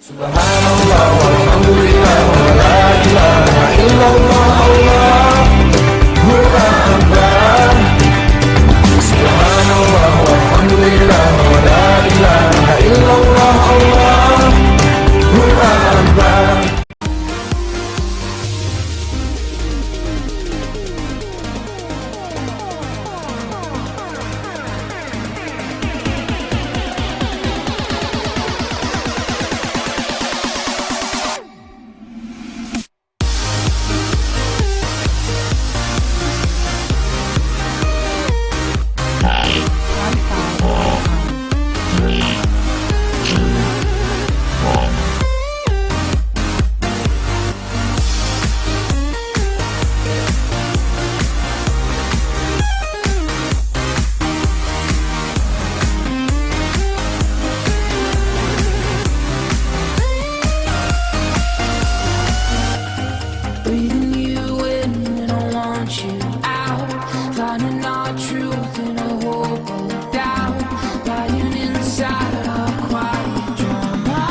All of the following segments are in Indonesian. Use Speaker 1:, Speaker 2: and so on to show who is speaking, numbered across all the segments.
Speaker 1: Subhanallah walhamdulillah wa la ilaha illallah Allahu akbar. Subhanallah walhamdulillah wa la ilaha illallah Allahu akbar.
Speaker 2: Breathing you in when I want you out. Finding our truth in a world of doubt. Lying inside our quiet drama.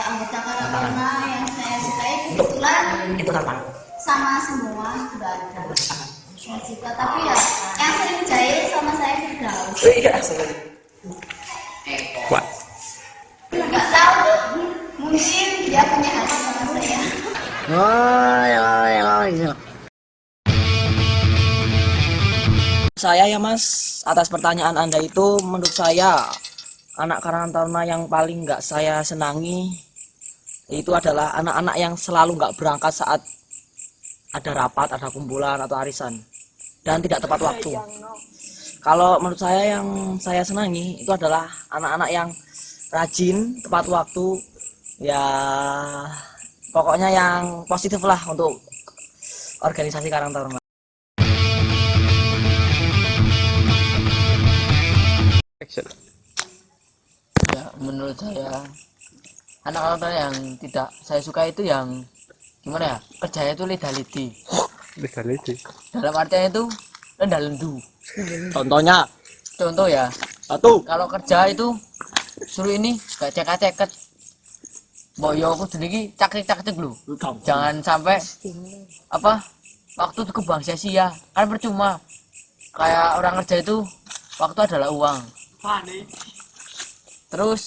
Speaker 3: Anggota Karangtaruna yang saya sukai kebetulan
Speaker 4: Itu kapan?
Speaker 3: sama semua sudah ada suka, tapi ya yang sering jahit sama saya Firdaus.
Speaker 4: Iya, asli. Wah.
Speaker 3: Nggak tahu tuh, mungkin dia punya hati sama saya.
Speaker 4: Saya ya Mas, atas pertanyaan Anda itu, menurut saya anak Karangan Taruna yang paling nggak saya senangi itu adalah anak-anak yang selalu nggak berangkat saat ada rapat, ada kumpulan atau arisan, dan tidak tepat waktu. Kalau menurut saya yang saya senangi itu adalah anak-anak yang rajin, tepat waktu, ya pokoknya yang positif lah untuk organisasi Karang Taruna.
Speaker 5: Ya, menurut saya anak-anak yang tidak saya suka itu yang gimana ya, kerjanya itu lidah-lidi. Dalam artian itu rendah lendu.
Speaker 4: Contohnya,
Speaker 5: Contoh ya,
Speaker 4: satu,
Speaker 5: kalau kerja itu suruh ini gak ceket-ceket, boyo aku sedikit cakrik-cakrik dulu. Jangan sampai apa waktu itu kebuang sia-sia, kan percuma. Kayak orang kerja itu waktu adalah uang. Terus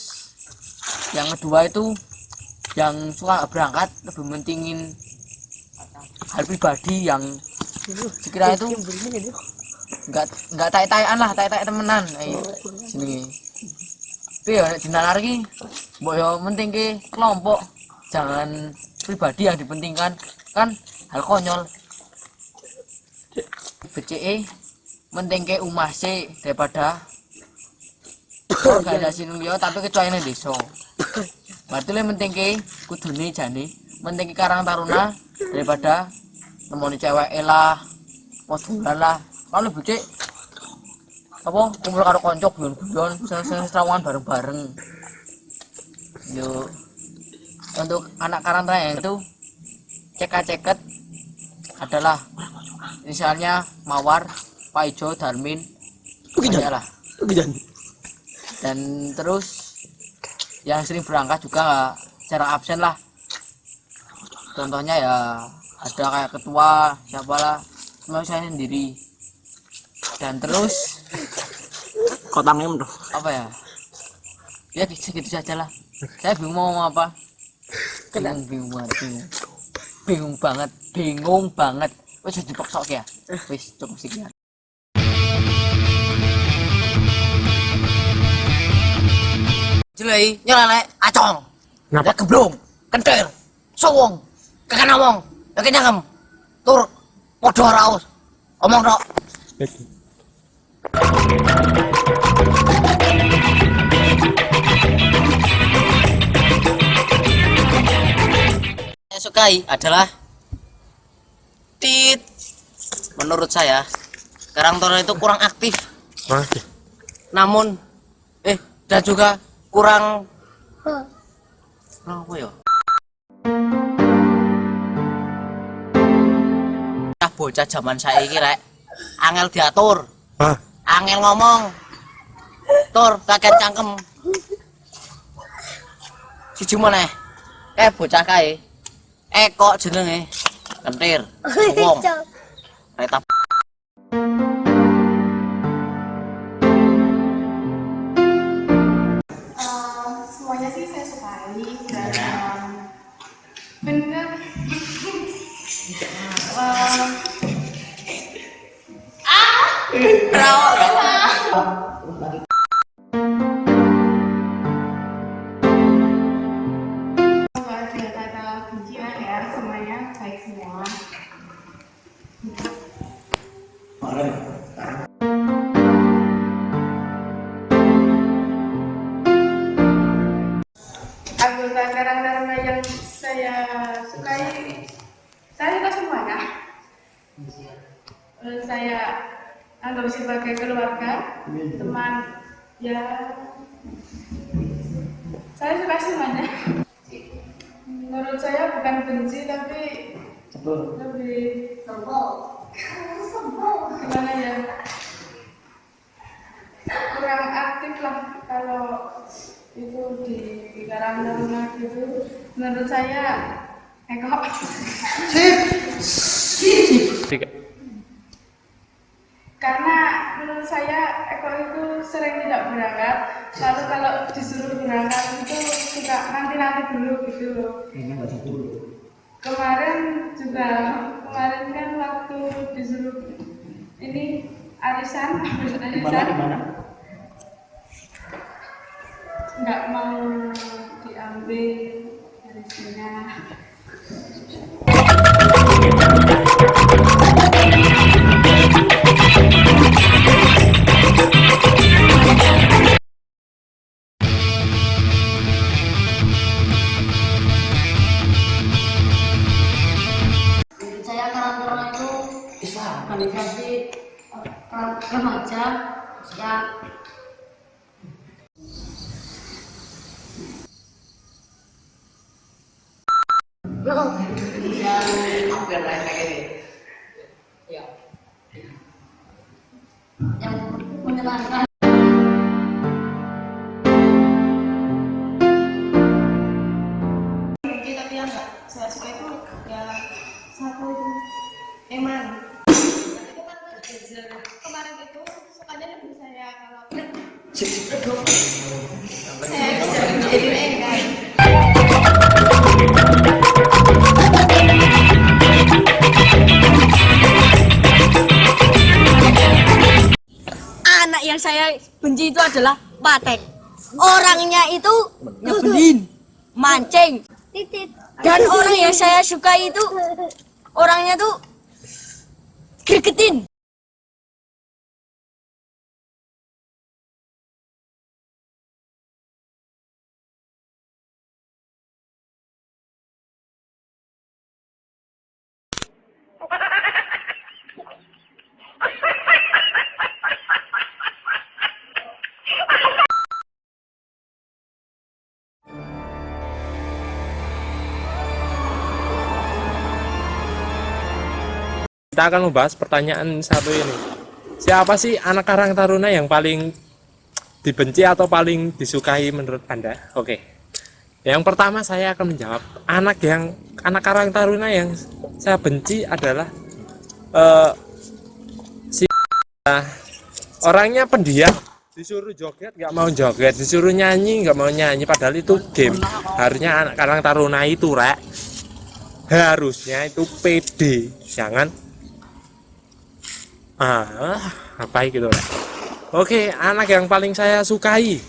Speaker 5: yang kedua itu yang suka berangkat lebih mentingin hal pribadi yang sekiranya itu nggak tai-taian lah, tai-tai temenan sini. Tapi ya jenal lagi boyo menting ke kelompok, jangan pribadi yang dipentingkan, kan hal konyol. BCE menting ke umase daripada organisasi liya tapi kecuali ning desa. Berarti le menting ke kudune jane menting ke Karang Taruna daripada nemoni cewek elah, modulan lah. Kan lebih cek apa kumpul karo kanca guyon-guyon seneng-seneng setrawangan bareng-bareng. Yo Untuk anak karantina yang itu ceket adalah misalnya Mawar, Paijo, Darmin, banyak lah. Dan terus yang sering berangkat juga jarang absen lah. Contohnya ya ada kayak ketua siapalah, cuma saya sendiri. Dan terus
Speaker 4: Kotangnya tuh.
Speaker 5: apa ya? Ya segitu saja lah. Saya bingung mau ngomong apa. Bingung banget. Wis dipaksa ya. Wis cukup sekian. Jelai nyelelek acong.
Speaker 4: Kenapa?
Speaker 5: Geblong, kentir, sowong, kakek ngomong, kakek nyangem, tur, podo raus, omong dok. Saya sukai adalah tit. Menurut saya, Karang Taruna itu kurang aktif. Namun, dan juga kurang apa ya? Bocah zaman saiki rek angel diatur. Angel ngomong. Tur kakek cangkem. Siji meneh. Bocah kae. Kok jenenge? Kentir. Wong. Retap.
Speaker 3: Semuanya sih saya sukai dan bener nggak ada kuncinya ya, semuanya baik semua. Anggota Karang Taruna yang saya sukai, saya suka semuanya. Saya anggap sebagai keluarga, teman, ya saya suka semuanya. Menurut saya bukan benci tapi lebih gimana ya, kurang aktif lah kalau itu di Karang Taruna gitu. Menurut saya kok karena menurut saya Eko itu sering tidak berangkat, lalu kalau disuruh berangkat itu suka nanti dulu gitu loh. Kemarin kan waktu disuruh ini arisan nggak mau diambil arisannya. Saya Karang Taruna itu organisasi remaja yang yang menyenangkan. Tapi yang nggak saya suka itu ya satu itu Eman. Itu kan kemarin itu sukanya lebih saya kalau saya bisa jadi enggak.
Speaker 6: Anak yang saya benci itu adalah Patek. Orangnya itu nyebelin, mancing. Dan orang yang saya suka itu orangnya tuh gregetin.
Speaker 7: Kita akan membahas pertanyaan satu ini. Siapa sih anak karang taruna yang paling dibenci atau paling disukai menurut Anda? Oke. Yang pertama saya akan menjawab, anak karang taruna yang saya benci adalah orangnya pendiam, disuruh joget nggak mau joget, disuruh nyanyi nggak mau nyanyi, padahal itu game. Harusnya anak karang taruna itu harusnya itu pede, jangan apa gitu rek. Oke, anak yang paling saya sukai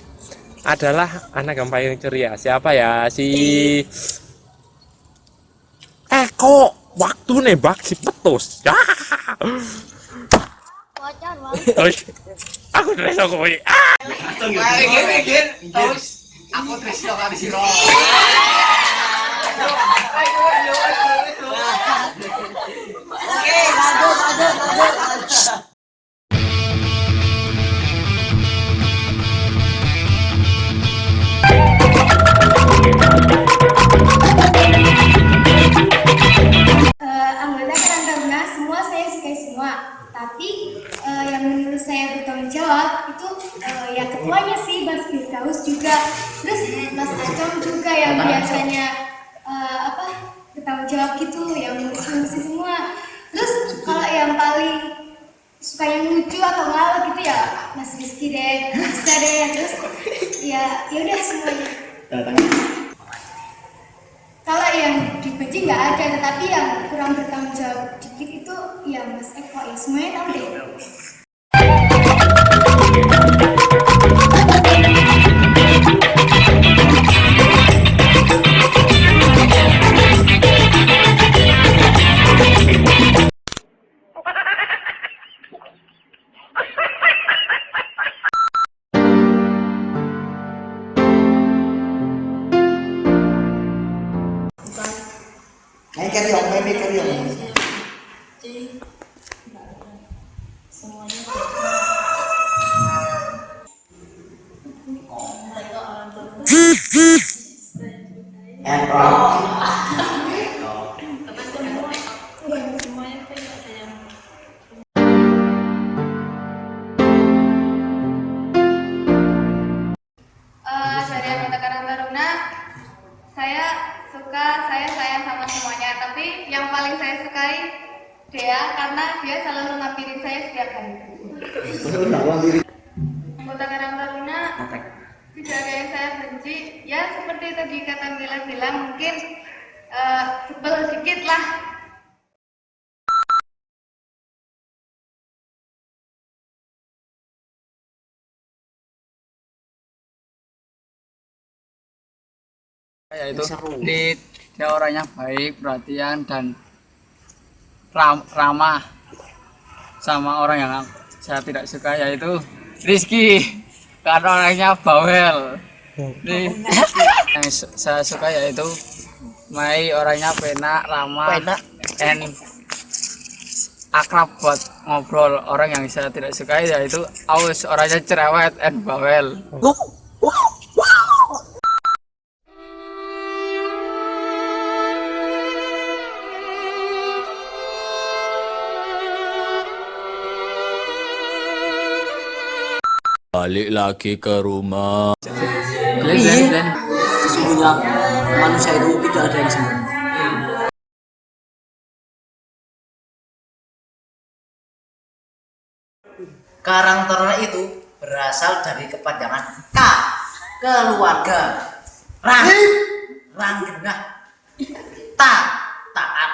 Speaker 7: adalah anak yang paling ceria. Siapa ya? Si Eko, waktu nembak si petus ya.
Speaker 6: Bocor bang.
Speaker 7: Aku tresno kowe.
Speaker 5: Aku tresno karo sira. Oke, lanjut.
Speaker 8: Anggota Karang Taruna semua saya sukai semua, tapi yang menurut saya bertanggung jawab itu ya ketuanya sih, Mas Firdaus juga, terus Mas Acong juga yang biasanya bertanggung jawab gitu, yang ngurusi semua. Terus kalau yang paling suka yang lucu atau ngelawak gitu ya Mas Rizky deh, bisa deh. Terus ya udah semuanya. Kalau yang dibenci nggak ada, tetapi yang kurang bertanggung jawab dikit itu ya Mas Eko, ya semuanya tahu deh.
Speaker 3: Dari anggota Karang Taruna, saya sayang sama semuanya, tapi yang paling saya sukai Dea karena dia selalu ngapirin saya setiap hari. Anggota Karang Taruna tidak ada yang saya benci, ya seperti tadi kata Mila bilang, mungkin sebel sedikit lah.
Speaker 5: Yaitu dia orangnya baik, perhatian dan ramah sama orang yang saya tidak suka, yaitu Rizky karena orangnya bawel. Yang saya suka yaitu Mai, orangnya penak, ramah, and akrab buat ngobrol. Orang yang saya tidak suka yaitu Aus, orangnya cerewet and bawel.
Speaker 1: Balik lagi ke rumah.
Speaker 4: Sesungguhnya manusia itu tidak ada yang sempurna.
Speaker 9: Karang Taruna itu berasal dari kepanjangan K, keluarga, rang genah, taat,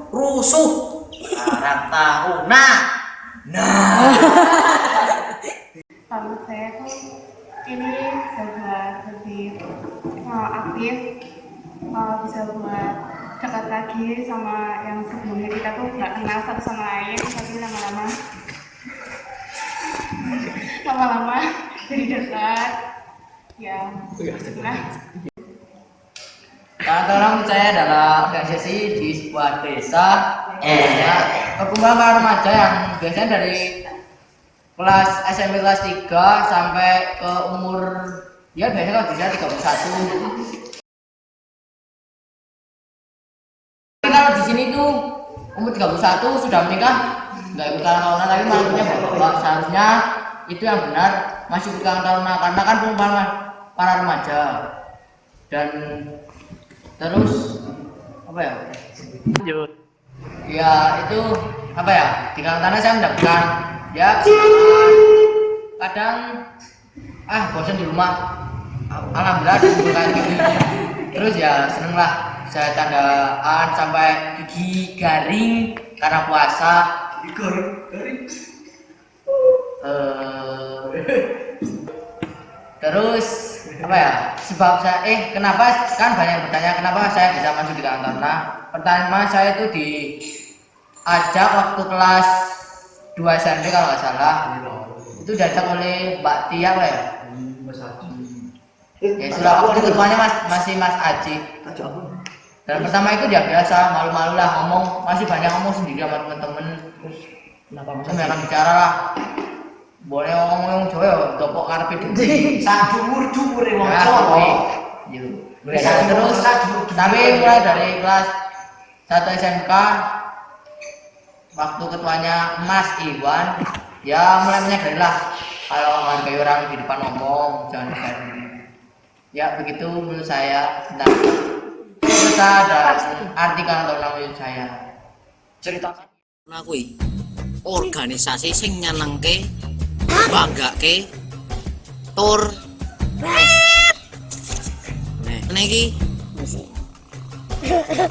Speaker 9: rusuh, Karang Taruna.
Speaker 3: Kalau saya tuh ini coba lebih aktif, bisa buat dekat lagi sama yang sebelumnya kita tuh nggak kenal satu sama lain, tapi lama-lama jadi dekat. Ya, nah.
Speaker 5: Karang Taruna saya adalah organisasi di sebuah desa, perkumpulan remaja yang biasanya dari kelas SMP kelas 3 sampai ke umur ya biasanya kalau bisa 31. Kalau di sini tuh umur 31 sudah menikah, nggak ikut Karang Taruna tapi malah punya bapak. Seharusnya itu yang benar masih ikut Karang Taruna karena kan pengumpahan para remaja. Dan terus apa ya?
Speaker 7: Lanjut.
Speaker 5: Ya itu apa ya? Di Karang Taruna saya mendapatkan ya kadang bosan di rumah. Alhamdulillah dikumpulkan gigi. Terus ya seneng lah. Saya tandaan sampai gigi garing karena puasa. Garing. Terus apa ya? Sebab saya kenapa kan banyak yang bertanya kenapa saya bisa masuk di Karang Taruna. Pertama saya itu diajak waktu kelas 2 SMP kalau nggak salah. Itu diajak oleh Mbak Tia ya. Ya itulah waktu ketuanya masih Mas Aji. Dan pertama itu dia biasa malu-malu lah ngomong, masih banyak ngomong sendiri sama temen-temen. Terus kenapa bicara lah. Boleh ngomong Jawa ya, topok karepe dhewe. Sak jumur-jumur wong Jawa. Terus tapi mulai dari kelas 1 SMK waktu ketuanya Mas Iwan ya mulai menyadari lah kalau menghargai orang di depan ngomong jangan dikasih. Ya begitu menurut saya tentang kisah dan arti Karang Taruna menurut saya.
Speaker 9: Ceritakan kuwi organisasi sing nyenengke, banggake tur. Nek iki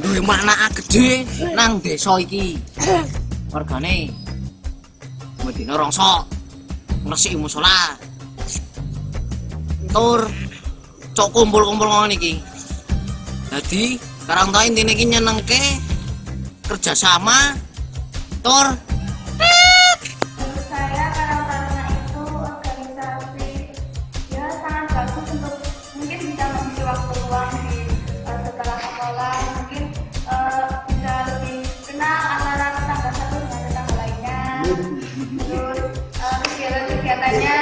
Speaker 9: duwe makna gede nang desa iki. Organe medina rongso ngresiki musala. Tur cok kumpul-kumpul ngono iki. Dadi Karang Taruna intine iki nyenengke kerjasama tur.
Speaker 3: Menurut saya Karang Taruna itu organisasi ya sangat bagus untuk mungkin bisa mengisi waktu luang di setelah sekolah, mungkin bisa lebih kenal antara tetangga satu dengan tetangga lainnya. Terus kegiatan-kegiatannya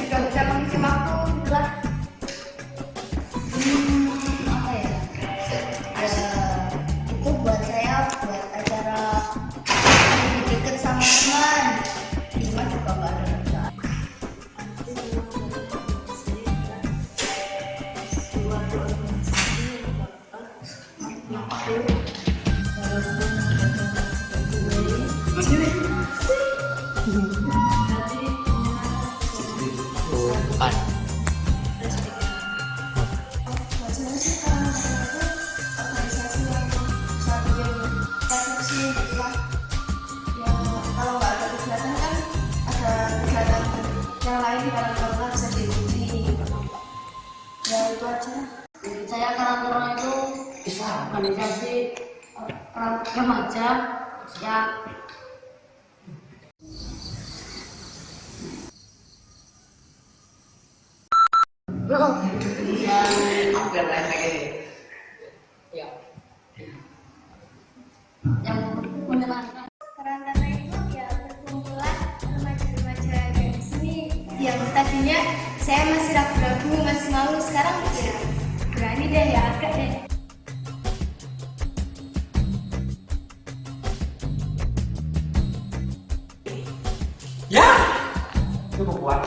Speaker 3: juga bisa mengisi waktu gitulah.
Speaker 8: Apa ya? Itu buat saya buat acara lebih deket sama teman. Di rumah juga nggak ada kerjaan. Buat saya sih Karang Taruna itu organisasi yang bisa bikin refleksi gitu lah. Ya kalau nggak ada kegiatan kan ada kegiatan yang lain di Karang Taruna bisa diikuti. Ya itu aja. Saya Karang Taruna itu organisasi remaja yang menyenangkan. Karang Taruna itu ya perkumpulan remaja-remaja dari sini yang tadinya saya masih ragu-ragu, masih malu, sekarang ya berani deh ya agak deh.
Speaker 7: Ya, cukup puas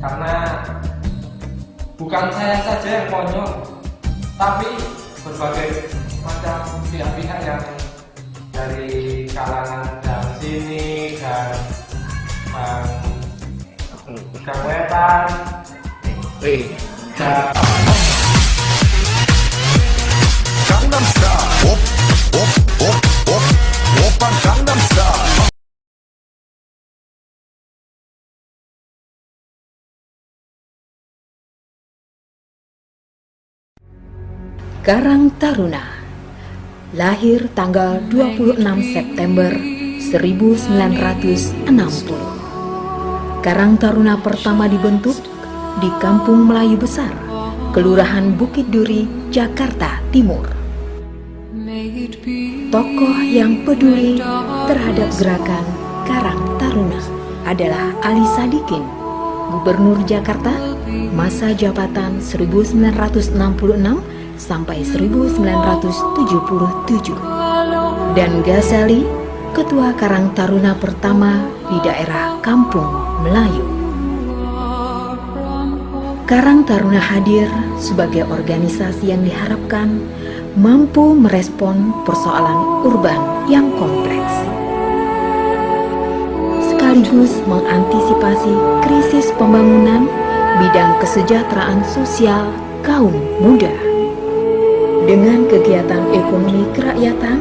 Speaker 7: karena bukan saya saja yang konyol, tapi berbagai macam pihak-pihak yang dari kalangan dan sini dan wetan dan
Speaker 10: Gangnam Style. Op, op, op, op, Oppan Gangnam Style.
Speaker 11: Karang Taruna lahir tanggal 26 September 1960. Karang Taruna pertama dibentuk di Kampung Melayu Besar, Kelurahan Bukit Duri, Jakarta Timur. Tokoh yang peduli terhadap gerakan Karang Taruna adalah Ali Sadikin, Gubernur Jakarta masa jabatan 1966 sampai 1977. dan Ghazali, Ketua Karang Taruna pertama di daerah Kampung Melayu. Karang Taruna hadir sebagai organisasi yang diharapkan mampu merespon persoalan urban yang kompleks, sekaligus mengantisipasi krisis pembangunan bidang kesejahteraan sosial kaum muda. Dengan kegiatan ekonomi kerakyatan,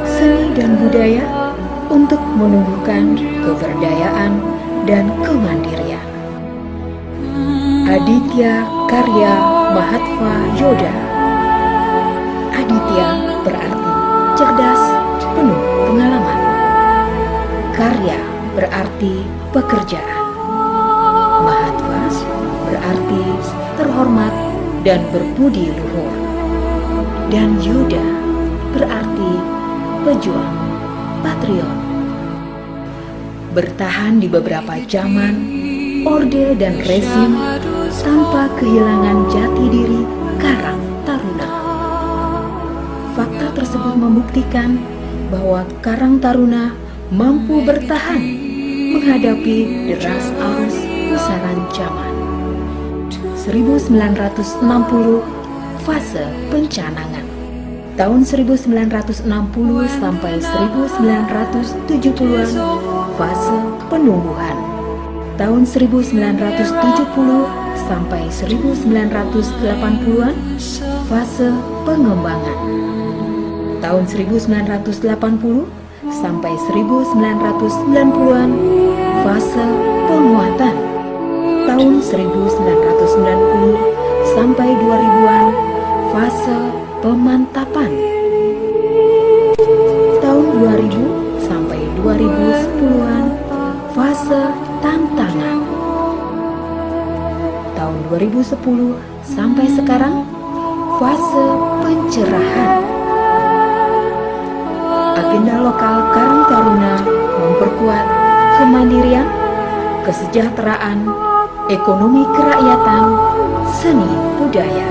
Speaker 11: seni dan budaya untuk menumbuhkan keberdayaan dan kemandirian. Aditya Karya Mahatma Yoda. Aditya berarti cerdas, penuh pengalaman. Karya berarti pekerjaan. Mahatma berarti terhormat dan berbudi luhur. Dan Yoda berarti pejuang, patriot. Bertahan di beberapa zaman, orde dan rezim tanpa kehilangan jati diri Karang Taruna. Fakta tersebut membuktikan bahwa Karang Taruna mampu bertahan menghadapi deras arus pusaran zaman. 1960 fase pencanangan. Tahun 1960 sampai 1970-an fase penumbuhan. Tahun 1970 sampai 1980-an fase pengembangan. Tahun 1980 sampai 1990-an fase penguatan. Tahun 1990 sampai 2000-an fase pemantapan. Tahun 2000 sampai 2010-an fase tantangan. Tahun 2010 sampai sekarang fase pencerahan. Agenda lokal Karang Taruna memperkuat kemandirian, kesejahteraan, ekonomi kerakyatan, seni budaya.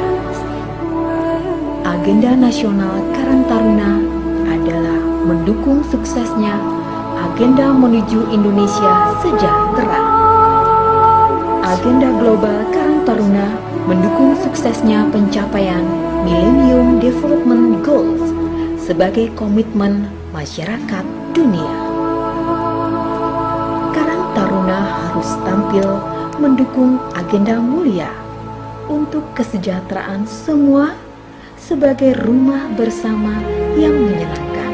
Speaker 11: Agenda nasional Karang Taruna adalah mendukung suksesnya agenda menuju Indonesia sejahtera. Agenda global Karang Taruna mendukung suksesnya pencapaian Millennium Development Goals sebagai komitmen masyarakat dunia. Karang Taruna harus tampil mendukung agenda mulia untuk kesejahteraan semua sebagai rumah bersama yang menyenangkan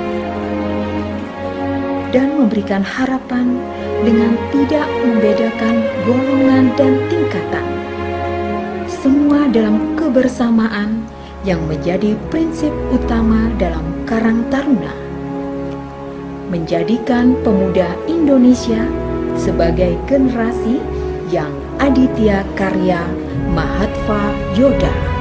Speaker 11: dan memberikan harapan dengan tidak membedakan golongan dan tingkatan. Semua dalam kebersamaan yang menjadi prinsip utama dalam Karang Taruna. Menjadikan pemuda Indonesia sebagai generasi yang Aditya Karya Mahatma Yoda.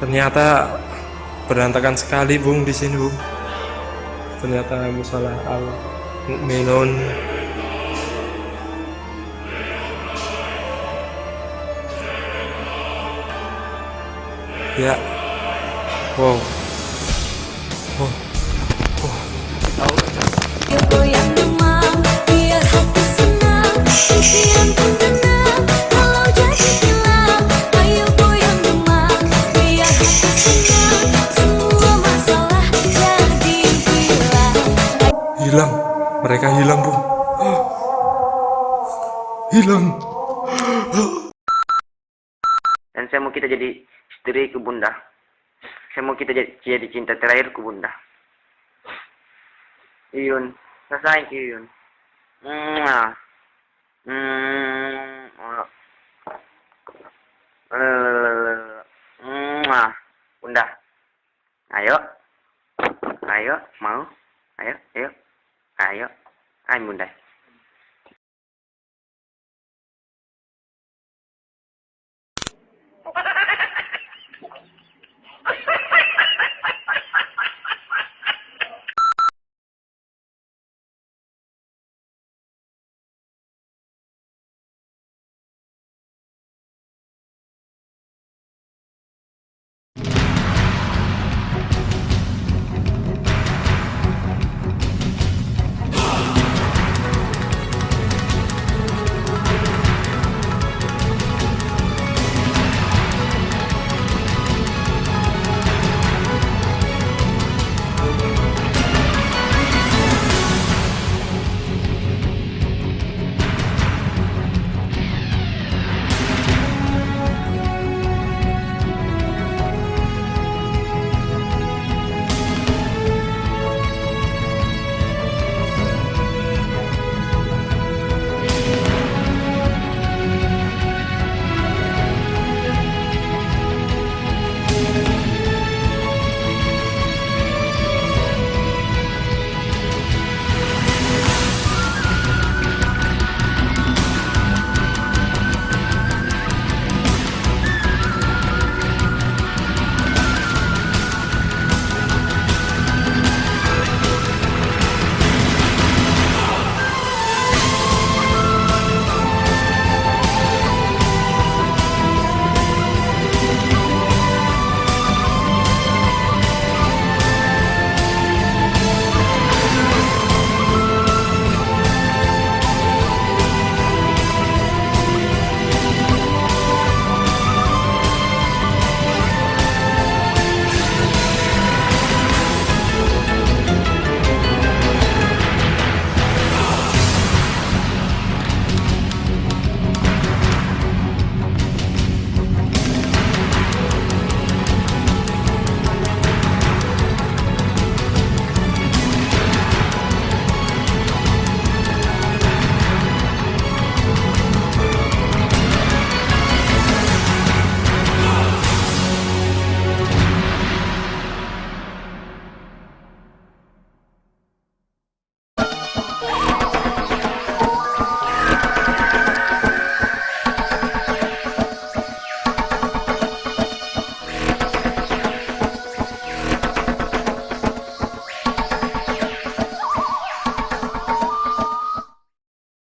Speaker 7: Ternyata berantakan sekali Bung di sini Bung. Ternyata musola al mukminun. Ya, wow, wow, wow.
Speaker 2: Goyang demam, biar hati senang, impian pun tenang, kalau jadi hilang. Ayo goyang demam, biar hati senang, semua masalah jadi hilang.
Speaker 7: Hilang, mereka hilang Bung. Hilang.
Speaker 12: Dan saya mau kita jadi istri ke bunda. Saya mau kita jadi cinta terakhir ke bunda. Iyun, selesai Iyun. Bunda. Ayo. Ayo, mau? Ayo, ayo. Ayo. Ayo bunda.